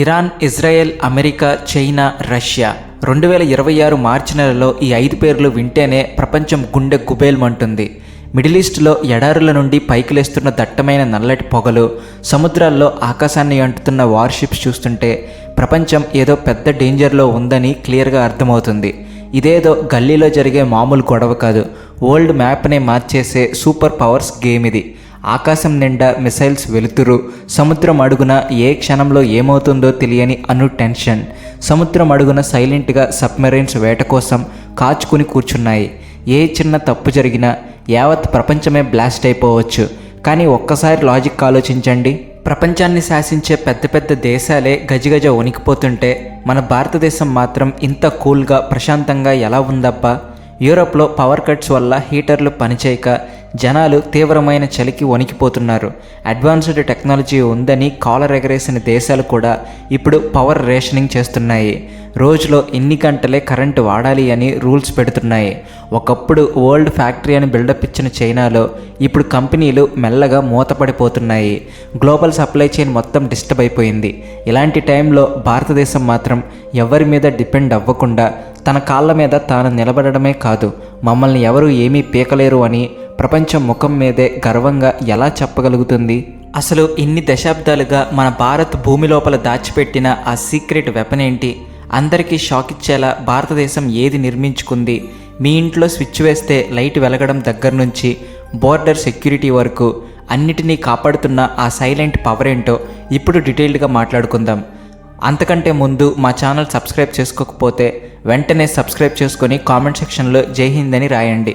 Iran, Israel, America, China, Russia 2026 మార్చి నెలలో ఈ 5 పేర్లు వింటేనే ప్రపంచం గుండె గుబేల్మంటుంది. మిడిల్ ఈస్ట్లో ఎడారుల నుండి పైకి లేస్తున్న దట్టమైన నల్లటి పొగలు, సముద్రాల్లో ఆకాశాన్ని అంటుతున్న వార్షిప్స్ చూస్తుంటే ప్రపంచం ఏదో పెద్ద డేంజర్లో ఉందని క్లియర్గా అర్థమవుతుంది. ఇదేదో గల్లీలో జరిగే మామూలు గొడవ కాదు, వరల్డ్ మ్యాప్నే మార్చేసే సూపర్ పవర్స్ గేమ్ ఇది. ఆకాశం నిండా మిసైల్స్ వెలుతురు, సముద్రం అడుగున ఏ క్షణంలో ఏమవుతుందో తెలియని టెన్షన్. సముద్రం అడుగున సైలెంట్గా సబ్మెరైన్స్ వేట కోసం కాచుకుని కూర్చున్నాయి. ఏ చిన్న తప్పు జరిగినా యావత్ ప్రపంచమే బ్లాస్ట్ అయిపోవచ్చు. కానీ ఒక్కసారి లాజిక్ ఆలోచించండి. ప్రపంచాన్ని శాసించే పెద్ద పెద్ద దేశాలే గజగజ వణికిపోతుంటే మన భారతదేశం మాత్రం ఇంత కూల్గా ప్రశాంతంగా ఎలా ఉందబ్బా? యూరోప్లో పవర్ కట్స్ వల్ల హీటర్లు పనిచేయక జనాలు తీవ్రమైన చలికి వణికిపోతున్నారు. అడ్వాన్స్డ్ టెక్నాలజీ ఉందని కాలర్ ఎగరేసిన దేశాలు కూడా ఇప్పుడు పవర్ రేషనింగ్ చేస్తున్నాయి. రోజులో ఇన్ని గంటలే కరెంటు వాడాలి అని రూల్స్ పెడుతున్నాయి. ఒకప్పుడు వరల్డ్ ఫ్యాక్టరీ అని బిల్డప్ ఇచ్చిన చైనాలో ఇప్పుడు కంపెనీలు మెల్లగా మూతపడిపోతున్నాయి. గ్లోబల్ సప్లై చైన్ మొత్తం డిస్టర్బ్ అయిపోయింది. ఇలాంటి టైంలో భారతదేశం మాత్రం ఎవరి మీద డిపెండ్ అవ్వకుండా తన కాళ్ళ మీద తాను నిలబడమే కాదు, మమ్మల్ని ఎవరు ఏమీ పీకలేరు అని ప్రపంచం ముఖం మీదే గర్వంగా ఎలా చెప్పగలుగుతుంది? అసలు ఇన్ని దశాబ్దాలుగా మన భారత్ భూమి లోపల దాచిపెట్టిన ఆ సీక్రెట్ వెపన్ ఏంటి? అందరికీ షాక్ ఇచ్చేలా భారతదేశం ఏది నిర్మించుకుంది? మీ ఇంట్లో స్విచ్ వేస్తే లైట్ వెలగడం దగ్గర నుంచి బోర్డర్ సెక్యూరిటీ వరకు అన్నిటినీ కాపాడుతున్న ఆ సైలెంట్ పవర్ ఏంటో ఇప్పుడు డీటెయిల్డ్గా మాట్లాడుకుందాం. అంతకంటే ముందు మా ఛానల్ సబ్స్క్రైబ్ చేసుకోకపోతే వెంటనే సబ్స్క్రైబ్ చేసుకొని కామెంట్ సెక్షన్లో జై హింద్ అని రాయండి.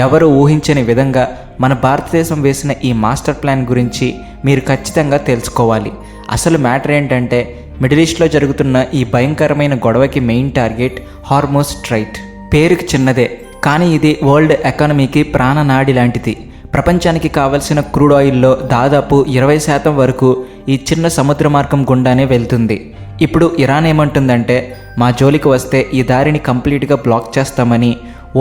ఎవరు ఊహించని విధంగా మన భారతదేశం వేసిన ఈ మాస్టర్ ప్లాన్ గురించి మీరు ఖచ్చితంగా తెలుసుకోవాలి. అసలు మ్యాటర్ ఏంటంటే మిడిల్ ఈస్ట్లో జరుగుతున్న ఈ భయంకరమైన గొడవకి మెయిన్ టార్గెట్ హార్మోస్ స్ట్రైట్. పేరుకి చిన్నదే, కానీ ఇది వరల్డ్ ఎకానమీకి ప్రాణనాడి లాంటిది. ప్రపంచానికి కావలసిన క్రూడ్ ఆయిల్లో దాదాపు 20% వరకు ఈ చిన్న సముద్ర మార్గం గుండానే వెళ్తుంది. ఇప్పుడు ఇరాన్ ఏమంటుందంటే మా జోలికి వస్తే ఈ దారిని కంప్లీట్గా బ్లాక్ చేస్తామని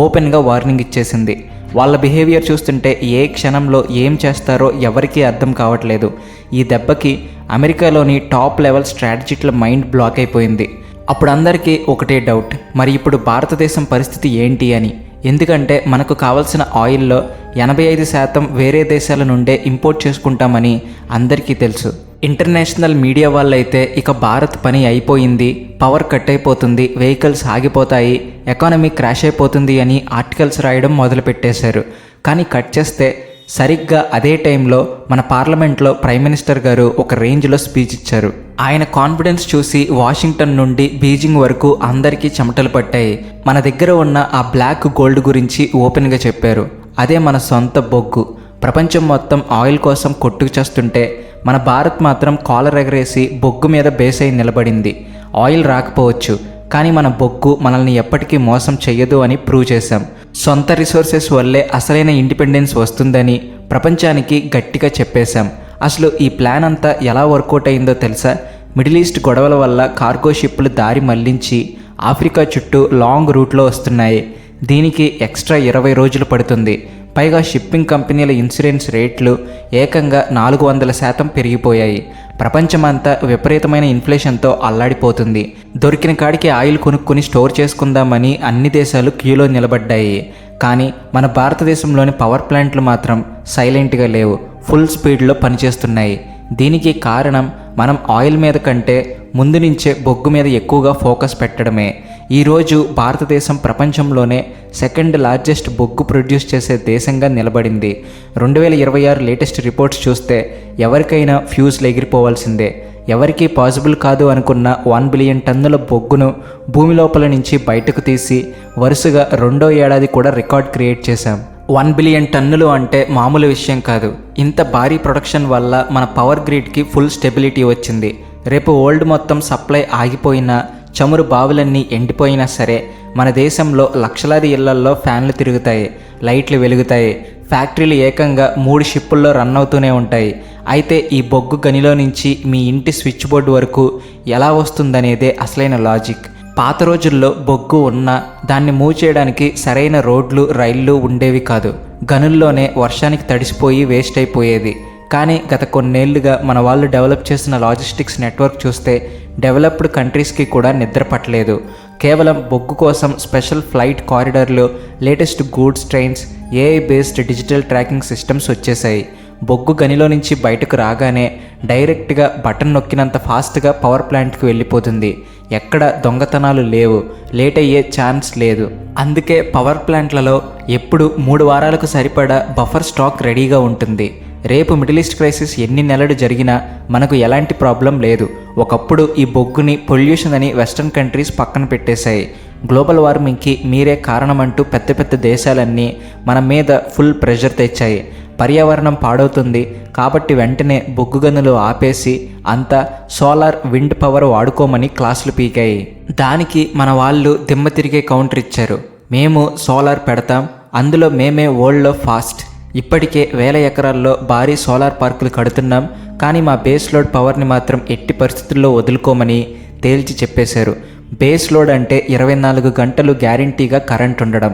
ఓపెన్గా వార్నింగ్ ఇచ్చేసింది. వాళ్ళ బిహేవియర్ చూస్తుంటే ఏ క్షణంలో ఏం చేస్తారో ఎవరికీ అర్థం కావట్లేదు. ఈ దెబ్బకి అమెరికాలోని టాప్ లెవెల్ స్ట్రాటజిక్ల మైండ్ బ్లాక్ అయిపోయింది. అప్పుడు అందరికీ ఒకటే డౌట్, మరి ఇప్పుడు భారతదేశం పరిస్థితి ఏంటి అని. ఎందుకంటే మనకు కావాల్సిన ఆయిల్లో 85% వేరే దేశాల నుండే ఇంపోర్ట్ చేసుకుంటామని అందరికీ తెలుసు. ఇంటర్నేషనల్ మీడియా వాళ్ళైతే ఇక భారత్ పని అయిపోయింది, పవర్ కట్ అయిపోతుంది, వెహికల్స్ ఆగిపోతాయి, ఎకానమీ క్రాష్ అయిపోతుంది అని ఆర్టికల్స్ రాయడం మొదలుపెట్టేశారు. కానీ కట్ చేస్తే సరిగ్గా అదే టైంలో మన పార్లమెంట్లో ప్రైమ్ మినిస్టర్ గారు ఒక రేంజ్లో స్పీచ్ ఇచ్చారు. ఆయన కాన్ఫిడెన్స్ చూసి వాషింగ్టన్ నుండి బీజింగ్ వరకు అందరికీ చెమటలు పట్టాయి. మన దగ్గర ఉన్న ఆ బ్లాక్ గోల్డ్ గురించి ఓపెన్గా చెప్పారు. అదే మన సొంత బొగ్గు. ప్రపంచం మొత్తం ఆయిల్ కోసం కొట్టుకు చేస్తుంటే మన భారత్ మాత్రం కాలర్ ఎగరేసి బొగ్గు మీద బేస్ అయి నిలబడింది. ఆయిల్ రాకపోవచ్చు, కానీ మన బొగ్గు మనల్ని ఎప్పటికీ మోసం చెయ్యదు అని ప్రూవ్ చేశాం. సొంత రిసోర్సెస్ వల్లే అసలైన ఇండిపెండెన్స్ వస్తుందని ప్రపంచానికి గట్టిగా చెప్పేశాం. అసలు ఈ ప్లాన్ అంతా ఎలా వర్కౌట్ అయిందో తెలుసా? మిడిల్ ఈస్ట్ గొడవల వల్ల కార్గో షిప్లు దారి మళ్లించి ఆఫ్రికా చుట్టూ లాంగ్ రూట్లో వస్తున్నాయి. దీనికి ఎక్స్ట్రా 20 రోజులు పడుతుంది. పైగా షిప్పింగ్ కంపెనీల ఇన్సూరెన్స్ రేట్లు ఏకంగా 400% పెరిగిపోయాయి. ప్రపంచమంతా విపరీతమైన ఇన్ఫ్లేషన్తో అల్లాడిపోతుంది. దొరికిన కాడికి ఆయిల్ కొనుక్కొని స్టోర్ చేసుకుందామని అన్ని దేశాలు క్యూలో నిలబడ్డాయి. కానీ మన భారతదేశంలోని పవర్ ప్లాంట్లు మాత్రం సైలెంట్గా లేవు, ఫుల్ స్పీడ్లో పనిచేస్తున్నాయి. దీనికి కారణం మనం ఆయిల్ మీద కంటే ముందు నుంచే బొగ్గు మీద ఎక్కువగా ఫోకస్ పెట్టడమే. ఈరోజు భారతదేశం ప్రపంచంలోనే సెకండ్ లార్జెస్ట్ బొగ్గు ప్రొడ్యూస్ చేసే దేశంగా నిలబడింది. 2026 లేటెస్ట్ రిపోర్ట్స్ చూస్తే ఎవరికైనా ఫ్యూజ్లు ఎగిరిపోవాల్సిందే. ఎవరికీ పాసిబుల్ కాదు అనుకున్న 1 బిలియన్ టన్నుల బొగ్గును భూమి లోపల నుంచి బయటకు తీసి వరుసగా 2వ ఏడాది కూడా రికార్డ్ క్రియేట్ చేశాం. 1 బిలియన్ టన్నులు అంటే మామూలు విషయం కాదు. ఇంత భారీ ప్రొడక్షన్ వల్ల మన పవర్ గ్రిడ్కి ఫుల్ స్టెబిలిటీ వచ్చింది. రేపు వరల్డ్ మొత్తం సప్లై ఆగిపోయినా, చమురు బావులన్నీ ఎండిపోయినా సరే మన దేశంలో లక్షలాది ఇళ్లల్లో ఫ్యాన్లు తిరుగుతాయి, లైట్లు వెలుగుతాయి, ఫ్యాక్టరీలు ఏకంగా 3 షిప్పుల్లో రన్ అవుతూనే ఉంటాయి. అయితే ఈ బొగ్గు గనిలో నుంచి మీ ఇంటి స్విచ్ బోర్డు వరకు ఎలా వస్తుందనేదే అసలైన లాజిక్. పాత రోజుల్లో బొగ్గు ఉన్నా దాన్ని మూవ్ చేయడానికి సరైన రోడ్లు, రైళ్లు ఉండేవి కాదు. గనుల్లోనే వర్షానికి తడిసిపోయి వేస్ట్ అయిపోయేది. కానీ గత కొన్నేళ్లుగా మన వాళ్ళు డెవలప్ చేసిన లాజిస్టిక్స్ నెట్వర్క్ చూస్తే డెవలప్డ్ కంట్రీస్కి కూడా నిద్ర పట్టలేదు. కేవలం బొగ్గు కోసం స్పెషల్ ఫ్లైట్ కారిడార్లు, latest goods trains, AI based digital tracking systems వచ్చేసాయి. బొగ్గు గనిలో నుంచి బయటకు రాగానే డైరెక్ట్గా బటన్ నొక్కినంత ఫాస్ట్గా పవర్ ప్లాంట్కి వెళ్ళిపోతుంది. ఎక్కడ దొంగతనాలు లేవు, లేట్ అయ్యే ఛాన్స్ లేదు. అందుకే పవర్ ప్లాంట్లలో ఎప్పుడు 3 వారాలకు సరిపడా బఫర్ స్టాక్ రెడీగా ఉంటుంది. రేపు మిడిల్ ఈస్ట్ క్రైసిస్ ఎన్ని నెలలు జరిగినా మనకు ఎలాంటి ప్రాబ్లం లేదు. ఒకప్పుడు ఈ బొగ్గుని పొల్యూషన్ అని వెస్ట్రన్ కంట్రీస్ పక్కన పెట్టేశాయి. గ్లోబల్ వార్మింగ్కి మీరే కారణమంటూ పెద్ద పెద్ద దేశాలన్నీ మన మీద ఫుల్ ప్రెషర్ తెచ్చాయి. పర్యావరణం పాడవుతుంది కాబట్టి వెంటనే బొగ్గు గనులు ఆపేసి అంతా సోలార్, విండ్ పవర్ వాడుకోమని క్లాసులు పీకాయి. దానికి మన వాళ్ళు దిమ్మ తిరిగే కౌంటర్ ఇచ్చారు. మేము సోలార్ పెడతాం, అందులో మేమే వరల్డ్లో ఫాస్ట్. ఇప్పటికే 1000 ఎకరాల్లో భారీ సోలార్ పార్కులు కడుతున్నాం, కానీ మా బేస్ లోడ్ పవర్ని మాత్రం ఎట్టి పరిస్థితుల్లో వదులుకోమని తేల్చి చెప్పేశారు. బేస్ లోడ్ అంటే 24 గంటలు గ్యారంటీగా కరెంట్ ఉండడం.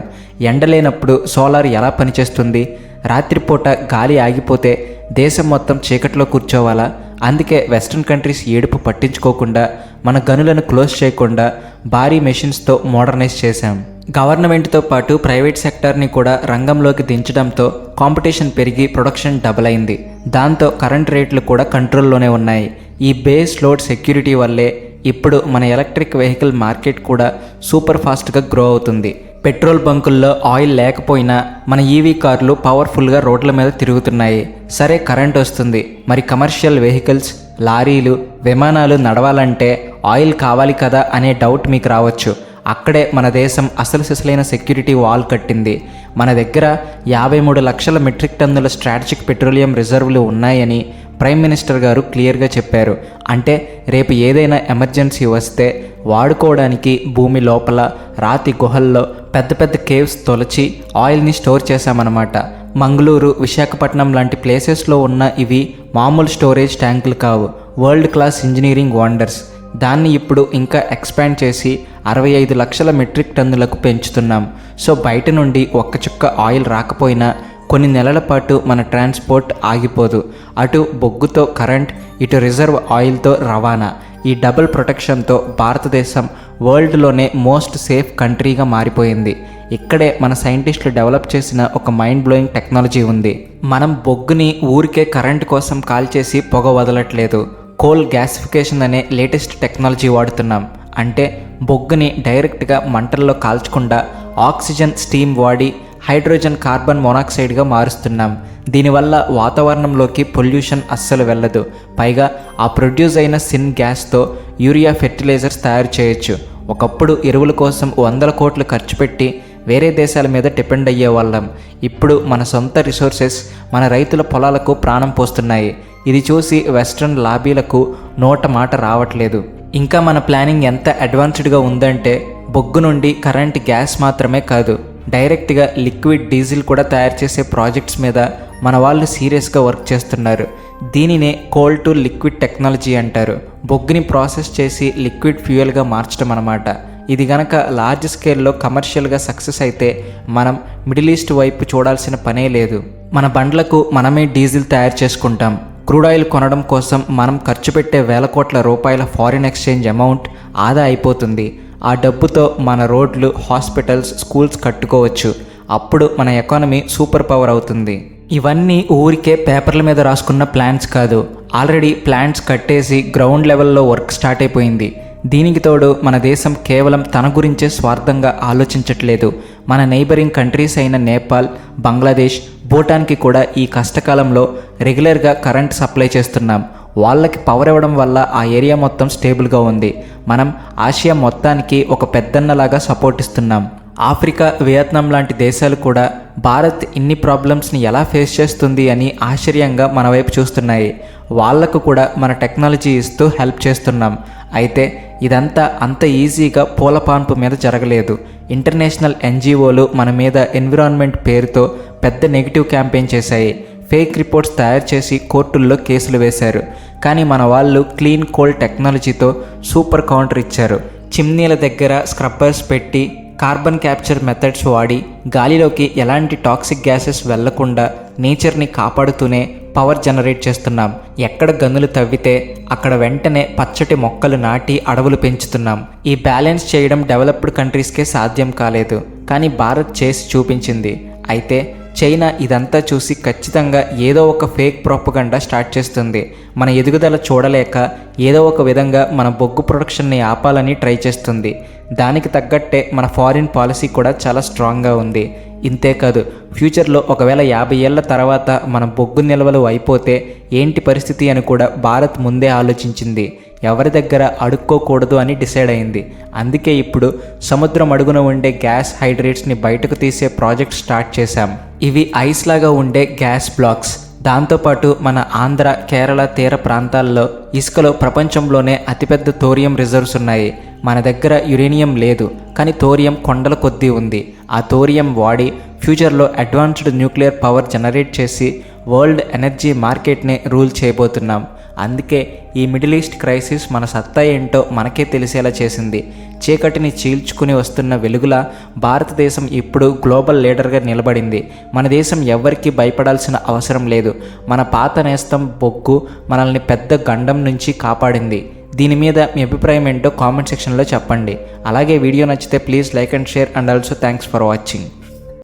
ఎండలేనప్పుడు సోలార్ ఎలా పనిచేస్తుంది? రాత్రిపూట గాలి ఆగిపోతే దేశం మొత్తం చీకట్లో కూర్చోవాలా? అందుకే వెస్ట్రన్ కంట్రీస్ ఏడుపు పట్టించుకోకుండా మన గనులను క్లోజ్ చేయకుండా భారీ మెషిన్స్తో మోడర్నైజ్ చేశాం. గవర్నమెంట్తో పాటు ప్రైవేట్ సెక్టార్ని కూడా రంగంలోకి దించడంతో కాంపిటీషన్ పెరిగి ప్రొడక్షన్ డబుల్ అయింది. దాంతో కరెంట్ రేట్లు కూడా కంట్రోల్లోనే ఉన్నాయి. ఈ బేస్ లోడ్ సెక్యూరిటీ వల్లే ఇప్పుడు మన ఎలక్ట్రిక్ వెహికల్ మార్కెట్ కూడా సూపర్ ఫాస్ట్గా గ్రో అవుతుంది. పెట్రోల్ బంకుల్లో ఆయిల్ లేకపోయినా మన ఈవీ కార్లు పవర్ఫుల్గా రోడ్ల మీద తిరుగుతున్నాయి. సరే కరెంట్ వస్తుంది, మరి కమర్షియల్ వెహికల్స్, లారీలు, విమానాలు నడవాలంటే ఆయిల్ కావాలి కదా అనే డౌట్ మీకు రావచ్చు. అక్కడే మన దేశం అసలు సిసలైన సెక్యూరిటీ వాల్ కట్టింది. మన దగ్గర 53 లక్షల మెట్రిక్ టన్నుల స్ట్రాటజిక్ పెట్రోలియం రిజర్వులు ఉన్నాయని ప్రైమ్ మినిస్టర్ గారు క్లియర్గా చెప్పారు. అంటే రేపు ఏదైనా ఎమర్జెన్సీ వస్తే వాడుకోవడానికి భూమి లోపల, రాతి గుహల్లో పెద్ద పెద్ద కేవ్స్ తొలచి ఆయిల్ని స్టోర్ చేశామన్నమాట. మంగళూరు, విశాఖపట్నం లాంటి ప్లేసెస్లో ఉన్న ఇవి మామూలు స్టోరేజ్ ట్యాంకులు కావు, వరల్డ్ క్లాస్ ఇంజనీరింగ్ వండర్స్. దాన్ని ఇప్పుడు ఇంకా ఎక్స్పాండ్ చేసి 65 లక్షల మెట్రిక్ టన్నులకు పెంచుతున్నాం. సో బయట నుండి ఒక్క చుక్క ఆయిల్ రాకపోయినా కొన్ని నెలల పాటు మన ట్రాన్స్పోర్ట్ ఆగిపోదు. అటు బొగ్గుతో కరెంట్, ఇటు రిజర్వ్ ఆయిల్తో రవాణా. ఈ డబుల్ ప్రొటెక్షన్తో భారతదేశం వరల్డ్లోనే మోస్ట్ సేఫ్ కంట్రీగా మారిపోయింది. ఇక్కడే మన సైంటిస్టులు డెవలప్ చేసిన ఒక మైండ్ బ్లోయింగ్ టెక్నాలజీ ఉంది. మనం బొగ్గుని ఊరికే కరెంట్ కోసం కాల్చేసి పొగ వదలట్లేదు. కోల్ గ్యాసిఫికేషన్ అనే లేటెస్ట్ టెక్నాలజీ వాడుతున్నాం. అంటే బొగ్గుని డైరెక్ట్గా మంటల్లో కాల్చకుండా ఆక్సిజన్ స్టీమ్ వాడి హైడ్రోజన్ కార్బన్ మోనాక్సైడ్గా మారుస్తున్నాం. దీనివల్ల వాతావరణంలోకి పొల్యూషన్ అస్సలు వెళ్ళదు. పైగా ఆ ప్రొడ్యూస్ అయిన సిన్ గ్యాస్తో యూరియా ఫెర్టిలైజర్స్ తయారు చేయొచ్చు. ఒకప్పుడు ఎరువుల కోసం 100 కోట్లు ఖర్చు పెట్టి వేరే దేశాల మీద డిపెండ్ అయ్యే వాళ్ళం. ఇప్పుడు మన సొంత రిసోర్సెస్ మన రైతుల పొలాలకు ప్రాణం పోస్తున్నాయి. ఇది చూసి వెస్ట్రన్ లాబీలకు నోట మాట రావట్లేదు. ఇంకా మన ప్లానింగ్ ఎంత అడ్వాన్స్డ్గా ఉందంటే బొగ్గు నుండి కరెంట్, గ్యాస్ మాత్రమే కాదు, డైరెక్ట్గా లిక్విడ్ డీజిల్ కూడా తయారు చేసే ప్రాజెక్ట్స్ మీద మన వాళ్ళు సీరియస్గా వర్క్ చేస్తున్నారు. దీనినే కోల్ టు లిక్విడ్ టెక్నాలజీ అంటారు. బొగ్గుని ప్రాసెస్ చేసి లిక్విడ్ ఫ్యూయల్గా మార్చడం అన్నమాట. ఇది గనక లార్జ్ స్కేల్లో కమర్షియల్గా సక్సెస్ అయితే మనం మిడిల్ ఈస్ట్ వైపు చూడాల్సిన పనే లేదు. మన బండ్లకు మనమే డీజిల్ తయారు చేసుకుంటాం. క్రూడ్ ఆయిల్ కొనడం కోసం మనం ఖర్చు పెట్టే 1000 కోట్ల రూపాయల ఫారిన్ ఎక్స్చేంజ్ అమౌంట్ ఆదా అయిపోతుంది. ఆ డబ్బుతో మన రోడ్లు, హాస్పిటల్స్, స్కూల్స్ కట్టుకోవచ్చు. అప్పుడు మన ఎకానమీ సూపర్ పవర్ అవుతుంది. ఇవన్నీ ఊరికే పేపర్ల మీద రాసుకున్న ప్లాన్స్ కాదు, ఆల్రెడీ ప్లాన్స్ కట్టేసి గ్రౌండ్ లెవెల్లో వర్క్ స్టార్ట్ అయిపోయింది. దీనికి తోడు మన దేశం కేవలం తన గురించే స్వార్థంగా ఆలోచించట్లేదు. మన నైబరింగ్ కంట్రీస్ అయిన నేపాల్, బంగ్లాదేశ్, భూటాన్కి కూడా ఈ కష్టకాలంలో రెగ్యులర్గా కరెంట్ సప్లై చేస్తున్నాం. వాళ్ళకి పవర్ ఇవ్వడం వల్ల ఆ ఏరియా మొత్తం స్టేబుల్గా ఉంది. మనం ఆసియా మొత్తానికి ఒక పెద్దన్నలాగా సపోర్ట్ ఇస్తున్నాం. ఆఫ్రికా, వియత్నాం లాంటి దేశాలు కూడా భారత్ ఇన్ని ప్రాబ్లమ్స్ని ఎలా ఫేస్ చేస్తుంది అని ఆశ్చర్యంగా మన వైపు చూస్తున్నాయి. వాళ్లకు కూడా మన టెక్నాలజీ ఇస్తూ హెల్ప్ చేస్తున్నాం. అయితే ఇదంతా అంత ఈజీగా పూలపాన్పు మీద జరగలేదు. ఇంటర్నేషనల్ ఎన్జిఓలు మన మీద ఎన్విరాన్మెంట్ పేరుతో పెద్ద నెగిటివ్ క్యాంపెయిన్ చేశాయి. ఫేక్ రిపోర్ట్స్ తయారు చేసి కోర్టుల్లో కేసులు వేశారు. కానీ మన వాళ్ళు క్లీన్ కోల్ టెక్నాలజీతో సూపర్ కౌంటర్ ఇచ్చారు. చిమ్నీల దగ్గర స్క్రబ్బర్స్ పెట్టి కార్బన్ క్యాప్చర్ మెథడ్స్ వాడి గాలిలోకి ఎలాంటి టాక్సిక్ గ్యాసెస్ వెళ్లకుండా నేచర్ని కాపాడుతూనే పవర్ జనరేట్ చేస్తున్నాం. ఎక్కడ గనులు తవ్వితే అక్కడ వెంటనే పచ్చటి మొక్కలు నాటి అడవులు పెంచుతున్నాం. ఈ బ్యాలెన్స్ చేయడం డెవలప్డ్ కంట్రీస్కే సాధ్యం కాలేదు, కానీ భారత్ చేసి చూపించింది. అయితే చైనా ఇదంతా చూసి ఖచ్చితంగా ఏదో ఒక ఫేక్ ప్రోపగండా స్టార్ట్ చేస్తుంది. మన ఎదుగుదల చూడలేక ఏదో ఒక విధంగా మన బొగ్గు ప్రొడక్షన్ని ఆపాలని ట్రై చేస్తుంది. దానికి తగ్గట్టే మన ఫారిన్ పాలసీ కూడా చాలా స్ట్రాంగ్గా ఉంది. ఇంతేకాదు, ఫ్యూచర్లో ఒకవేళ 50 ఏళ్ల తర్వాత మన బొగ్గు నిల్వలు అయిపోతే ఏంటి పరిస్థితి అని కూడా భారత్ ముందే ఆలోచించింది. ఎవరి దగ్గర అడుక్కోకూడదు అని డిసైడ్ అయింది. అందుకే ఇప్పుడు సముద్రం అడుగున ఉండే గ్యాస్ హైడ్రేట్స్ని బయటకు తీసే ప్రాజెక్ట్ స్టార్ట్ చేశాం. ఇవి ఐస్ లాగా ఉండే గ్యాస్ బ్లాక్స్. దాంతోపాటు మన ఆంధ్ర, కేరళ తీర ప్రాంతాల్లో ఇసుకలో ప్రపంచంలోనే అతిపెద్ద థోరియం రిజర్వ్స్ ఉన్నాయి. మన దగ్గర యురేనియం లేదు, కానీ థోరియం కొండల కొద్దీ ఉంది. ఆ థోరియం వాడి ఫ్యూచర్లో అడ్వాన్స్డ్ న్యూక్లియర్ పవర్ జనరేట్ చేసి వరల్డ్ ఎనర్జీ మార్కెట్ని రూల్ చేయబోతున్నాం. అందుకే ఈ మిడిల్ ఈస్ట్ క్రైసిస్ మన సత్తా ఏంటో మనకే తెలిసేలా చేసింది. చీకటిని చీల్చుకుని వస్తున్న వెలుగులా భారతదేశం ఇప్పుడు గ్లోబల్ లీడర్గా నిలబడింది. మన దేశం ఎవ్వరికీ భయపడాల్సిన అవసరం లేదు. మన పాత నేస్తం బొగ్గు మనల్ని పెద్ద గండం నుంచి కాపాడింది. దీని మీద మీ అభిప్రాయం ఏంటో కామెంట్ సెక్షన్లో చెప్పండి. అలాగే వీడియో నచ్చితే please like and share, and also thanks for watching.